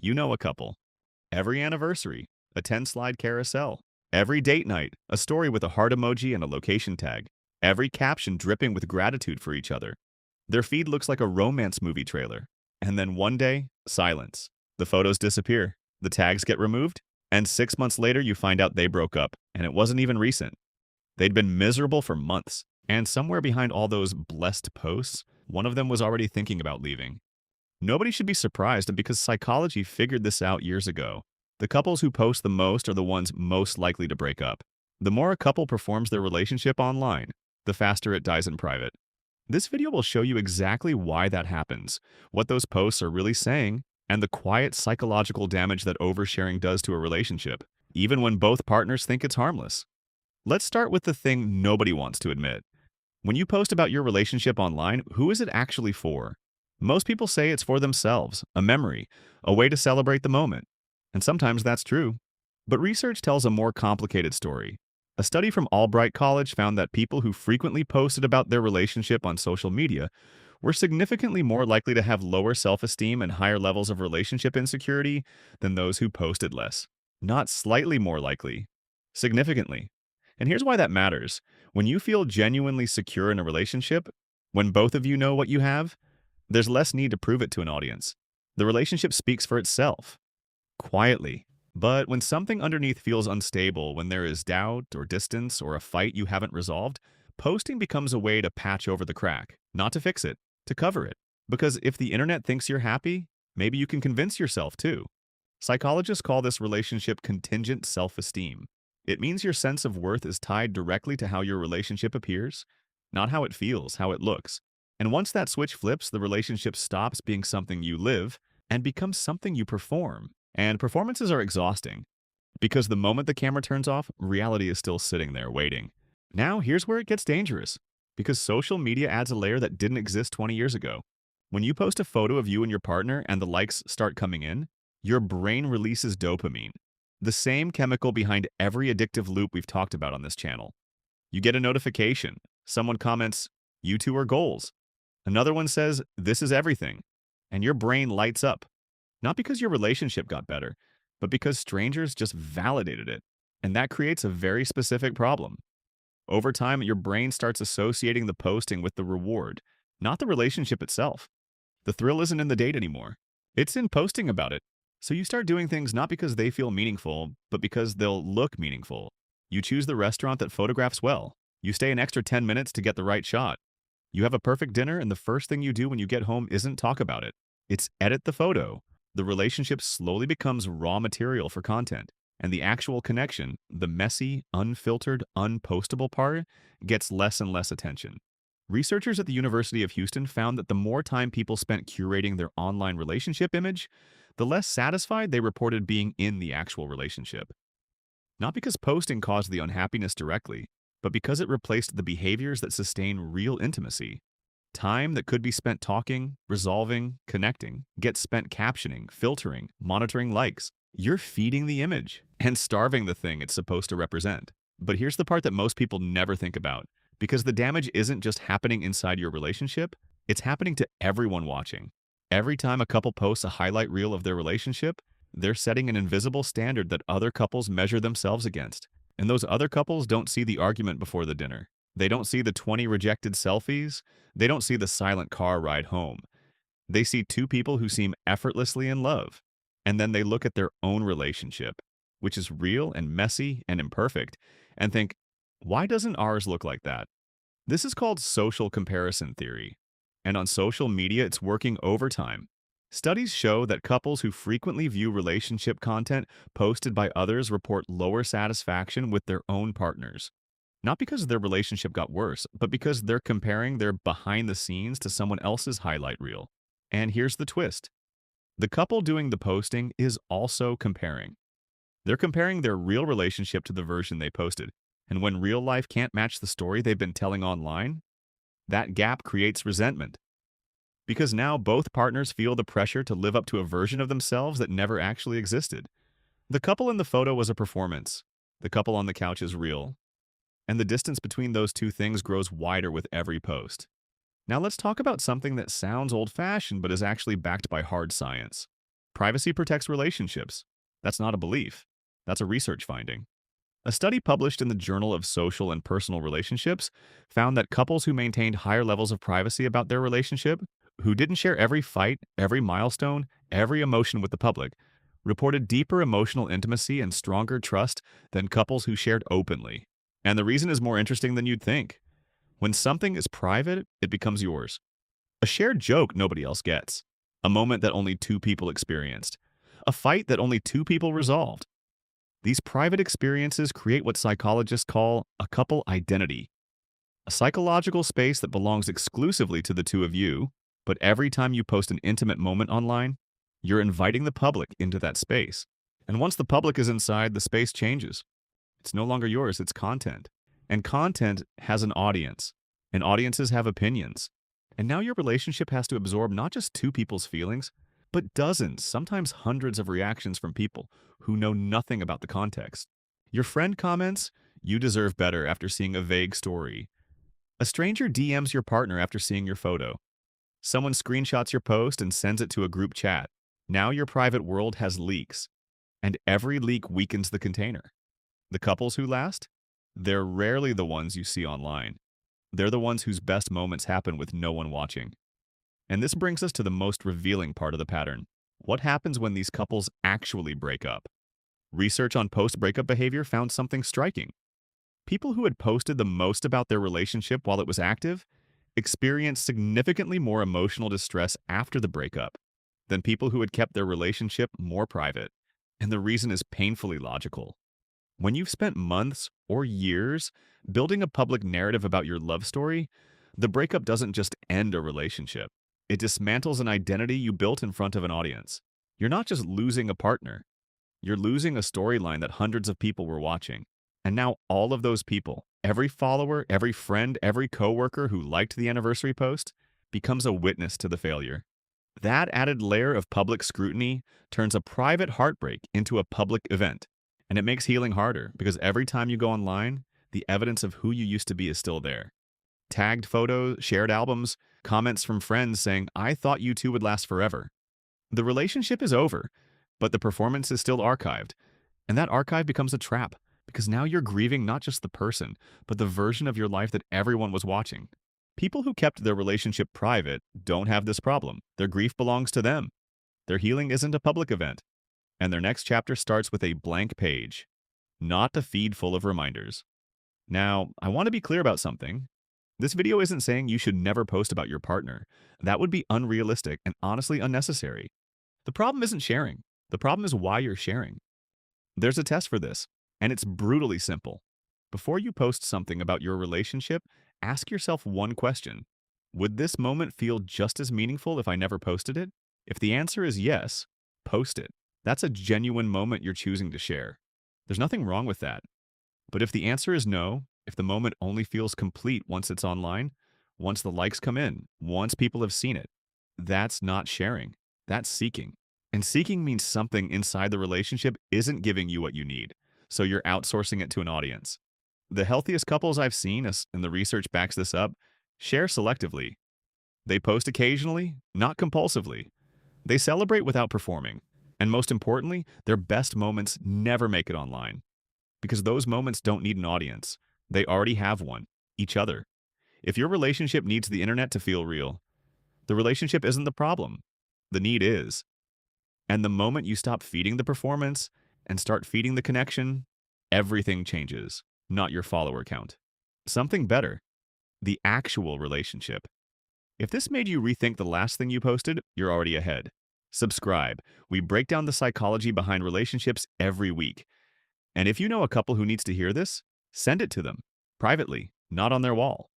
You know a couple. Every anniversary, a 10-slide carousel. Every date night, a story with a heart emoji and a location tag. Every caption dripping with gratitude for each other. Their feed looks like a romance movie trailer. And then one day, silence. The photos disappear, the tags get removed, and 6 months later you find out they broke up, and it wasn't even recent. They'd been miserable for months, and somewhere behind all those blessed posts, one of them was already thinking about leaving. Nobody should be surprised because psychology figured this out years ago. The couples who post the most are the ones most likely to break up. The more a couple performs their relationship online, the faster it dies in private. This video will show you exactly why that happens, what those posts are really saying, and the quiet psychological damage that oversharing does to a relationship, even when both partners think it's harmless. Let's start with the thing nobody wants to admit. When you post about your relationship online, who is it actually for? Most people say it's for themselves, a memory, a way to celebrate the moment. And sometimes that's true. But research tells a more complicated story. A study from Albright College found that people who frequently posted about their relationship on social media were significantly more likely to have lower self-esteem and higher levels of relationship insecurity than those who posted less. Not slightly more likely, significantly. And here's why that matters. When you feel genuinely secure in a relationship, when both of you know what you have, there's less need to prove it to an audience. The relationship speaks for itself, quietly. But when something underneath feels unstable, when there is doubt or distance or a fight you haven't resolved, posting becomes a way to patch over the crack, not to fix it, to cover it. Because if the internet thinks you're happy, maybe you can convince yourself too. Psychologists call this relationship contingent self-esteem. It means your sense of worth is tied directly to how your relationship appears, not how it feels, how it looks. And once that switch flips, the relationship stops being something you live and becomes something you perform. And performances are exhausting, because the moment the camera turns off, reality is still sitting there waiting. Now, here's where it gets dangerous, because social media adds a layer that didn't exist 20 years ago. When you post a photo of you and your partner and the likes start coming in, your brain releases dopamine, the same chemical behind every addictive loop we've talked about on this channel. You get a notification. Someone comments, "You two are goals." Another one says, "This is everything." And your brain lights up. Not because your relationship got better, but because strangers just validated it. And that creates a very specific problem. Over time, your brain starts associating the posting with the reward, not the relationship itself. The thrill isn't in the date anymore. It's in posting about it. So you start doing things not because they feel meaningful, but because they'll look meaningful. You choose the restaurant that photographs well. You stay an extra 10 minutes to get the right shot. You have a perfect dinner, and the first thing you do when you get home isn't talk about it. It's edit the photo. The relationship slowly becomes raw material for content, and the actual connection, the messy, unfiltered, unpostable part, gets less and less attention. Researchers at the University of Houston found that the more time people spent curating their online relationship image, the less satisfied they reported being in the actual relationship. Not because posting caused the unhappiness directly, but because it replaced the behaviors that sustain real intimacy. Time that could be spent talking, resolving, connecting, gets spent captioning, filtering, monitoring likes. You're feeding the image and starving the thing it's supposed to represent. But here's the part that most people never think about. Because the damage isn't just happening inside your relationship, it's happening to everyone watching. Every time a couple posts a highlight reel of their relationship, they're setting an invisible standard that other couples measure themselves against. And those other couples don't see the argument before the dinner. They don't see the 20 rejected selfies. They don't see the silent car ride home. They see two people who seem effortlessly in love. And then they look at their own relationship, which is real and messy and imperfect, and think, why doesn't ours look like that? This is called social comparison theory. And on social media, it's working overtime. Studies show that couples who frequently view relationship content posted by others report lower satisfaction with their own partners. Not because their relationship got worse, but because they're comparing their behind the scenes to someone else's highlight reel. And here's the twist. The couple doing the posting is also comparing. They're comparing their real relationship to the version they posted. And when real life can't match the story they've been telling online, that gap creates resentment. Because now both partners feel the pressure to live up to a version of themselves that never actually existed. The couple in the photo was a performance. The couple on the couch is real. And the distance between those two things grows wider with every post. Now let's talk about something that sounds old-fashioned but is actually backed by hard science. Privacy protects relationships. That's not a belief. That's a research finding. A study published in the Journal of Social and Personal Relationships found that couples who maintained higher levels of privacy about their relationship, who didn't share every fight, every milestone, every emotion with the public, reported deeper emotional intimacy and stronger trust than couples who shared openly. And the reason is more interesting than you'd think. When something is private, it becomes yours. A shared joke nobody else gets. A moment that only two people experienced. A fight that only two people resolved. These private experiences create what psychologists call a couple identity, a psychological space that belongs exclusively to the two of you, but every time you post an intimate moment online, you're inviting the public into that space. And once the public is inside, the space changes. It's no longer yours, it's content. And content has an audience, and audiences have opinions. And now your relationship has to absorb not just two people's feelings, but dozens, sometimes hundreds of reactions from people who know nothing about the context. Your friend comments, "You deserve better," after seeing a vague story. A stranger DMs your partner after seeing your photo. Someone screenshots your post and sends it to a group chat. Now your private world has leaks, and every leak weakens the container. The couples who last? They're rarely the ones you see online. They're the ones whose best moments happen with no one watching. And this brings us to the most revealing part of the pattern. What happens when these couples actually break up? Research on post-breakup behavior found something striking. People who had posted the most about their relationship while it was active experienced significantly more emotional distress after the breakup than people who had kept their relationship more private. And the reason is painfully logical. When you've spent months or years building a public narrative about your love story, the breakup doesn't just end a relationship. It dismantles an identity you built in front of an audience. You're not just losing a partner. You're losing a storyline that hundreds of people were watching. And now all of those people, every follower, every friend, every coworker who liked the anniversary post, becomes a witness to the failure. That added layer of public scrutiny turns a private heartbreak into a public event. And it makes healing harder because every time you go online, the evidence of who you used to be is still there. Tagged photos, shared albums, comments from friends saying, "I thought you two would last forever." The relationship is over, but the performance is still archived. And that archive becomes a trap because now you're grieving not just the person, but the version of your life that everyone was watching. People who kept their relationship private don't have this problem. Their grief belongs to them. Their healing isn't a public event. And their next chapter starts with a blank page, not a feed full of reminders. Now, I want to be clear about something. This video isn't saying you should never post about your partner. That would be unrealistic and honestly unnecessary. The problem isn't sharing. The problem is why you're sharing. There's a test for this, and it's brutally simple. Before you post something about your relationship, ask yourself one question. Would this moment feel just as meaningful if I never posted it? If the answer is yes, post it. That's a genuine moment you're choosing to share. There's nothing wrong with that. But if the answer is no, if the moment only feels complete once it's online, once the likes come in, once people have seen it, that's not sharing. That's seeking. And seeking means something inside the relationship isn't giving you what you need, so you're outsourcing it to an audience. The healthiest couples I've seen, and the research backs this up, share selectively. They post occasionally, not compulsively. They celebrate without performing. And most importantly, their best moments never make it online. Because those moments don't need an audience. They already have one, each other. If your relationship needs the internet to feel real, the relationship isn't the problem. The need is. And the moment you stop feeding the performance and start feeding the connection, everything changes, not your follower count. Something better, the actual relationship. If this made you rethink the last thing you posted, you're already ahead. Subscribe. We break down the psychology behind relationships every week. And if you know a couple who needs to hear this, send it to them, privately, not on their wall.